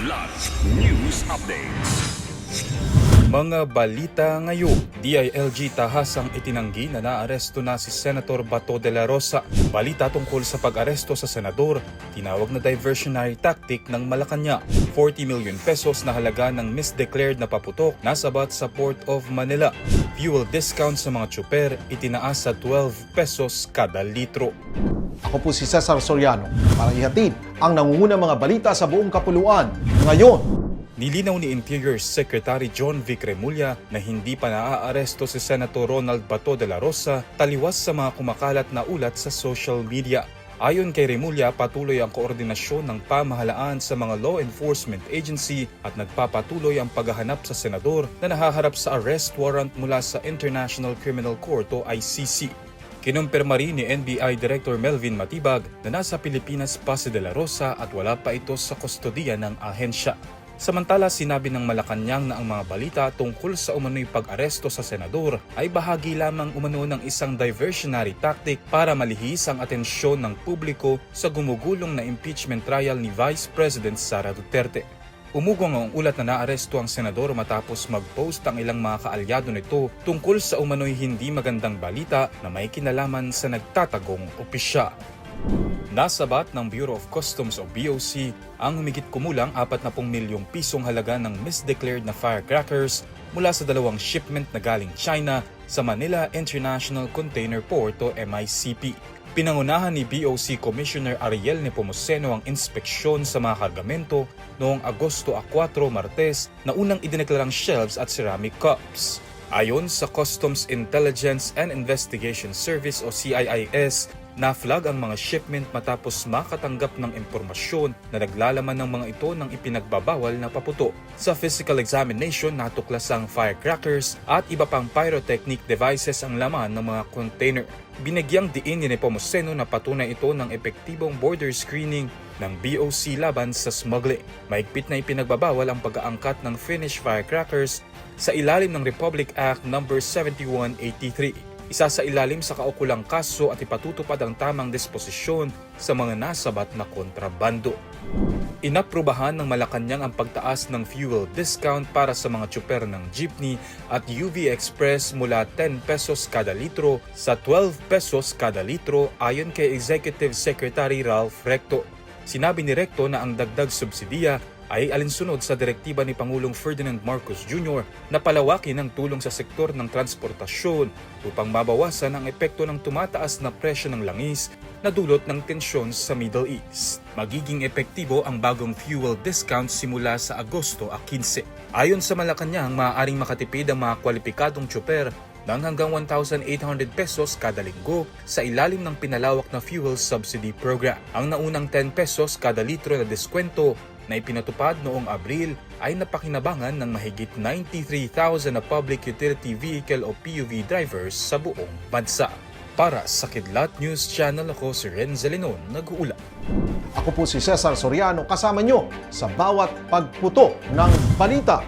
Kidlat News Updates. Mga balita ngayon, DILG tahasang itinanggi na naaresto na si Senator Bato de la Rosa. Balita tungkol sa pag-aresto sa senador, tinawag na diversionary tactic ng Malacanang. 40 million pesos na halaga ng misdeclared na paputok nasabat sa Port of Manila. Fuel discount sa mga tsuper itinaas sa 12 pesos kada litro. Ako po si Cesar Soriano para ihatid ang nangungunang mga balita sa buong kapuluan ngayon. Nilinaw ni Interior Secretary John Vic Remulla na hindi pa naaaresto si Senator Ronald Bato de la Rosa taliwas sa mga kumakalat na ulat sa social media. Ayon kay Remulla, patuloy ang koordinasyon ng pamahalaan sa mga law enforcement agency at nagpapatuloy ang paghahanap sa senador na nahaharap sa arrest warrant mula sa International Criminal Court o ICC. Kinumpirma rin ni NBI Director Melvin Matibag na nasa Pilipinas pa si de la Rosa at wala pa ito sa kustodiya ng ahensya. Samantala, sinabi ng Malacanang na ang mga balita tungkol sa umano'y pag-aresto sa senador ay bahagi lamang umano ng isang diversionary tactic para malihis ang atensyon ng publiko sa gumugulong na impeachment trial ni Vice President Sara Duterte. Umugong ang ulat na naaresto ang senador matapos mag-post ang ilang mga kaalyado nito tungkol sa umano'y hindi magandang balita na may kinalaman sa nagtatagong opisyal. Nasabat ng Bureau of Customs o BOC ang humigit kumulang 40 milyong pisong halaga ng misdeclared na firecrackers mula sa dalawang shipment na galing China sa Manila International Container Port o MICP. Pinangunahan ni BOC Commissioner Ariel Nepomuceno ang inspeksyon sa mga kargamento noong Agosto 4, Martes na unang idineklarang shelves at ceramic cups. Ayon sa Customs Intelligence and Investigation Service o CIIS, na-flag ang mga shipment matapos makatanggap ng impormasyon na naglalaman ng mga ito ng ipinagbabawal na paputok. Sa physical examination, natuklas ang firecrackers at iba pang pyrotechnic devices ang laman ng mga container. Binigyang diin ni Nepomuceno na patunay ito ng epektibong border screening ng BOC laban sa smuggling. Mahigpit na ipinagbabawal ang pag-aangkat ng finished firecrackers sa ilalim ng Republic Act No. 7183. Isa sa ilalim sa kaukulang kaso at ipatutupad ang tamang disposisyon sa mga nasabat na kontrabando. Inaprubahan ng Malacanang ang pagtaas ng fuel discount para sa mga tsuper ng jeepney at UV Express mula 10 pesos kada litro sa 12 pesos kada litro ayon kay Executive Secretary Ralph Recto. Sinabi ni Recto na ang dagdag subsidiya ay alinsunod sa direktiba ni Pangulong Ferdinand Marcos Jr. na palawakin ang tulong sa sektor ng transportasyon upang mabawasan ang epekto ng tumataas na presyo ng langis na dulot ng tensyon sa Middle East. Magiging epektibo ang bagong fuel discount simula sa Agosto 15. Ayon sa Malacanang, maaaring makatipid ang mga kwalipikadong tsuper ng hanggang 1,800 pesos kada linggo sa ilalim ng pinalawak na fuel subsidy program. Ang naunang 10 pesos kada litro na diskwento na ipinatupad noong Abril ay napakinabangan ng mahigit 93,000 na public utility vehicle o PUV drivers sa buong bansa. Para sa Kidlat News Channel, ako si Renz Zalinon, nag-uulat. Ako po si Cesar Soriano, kasama nyo sa bawat pagputo ng balita.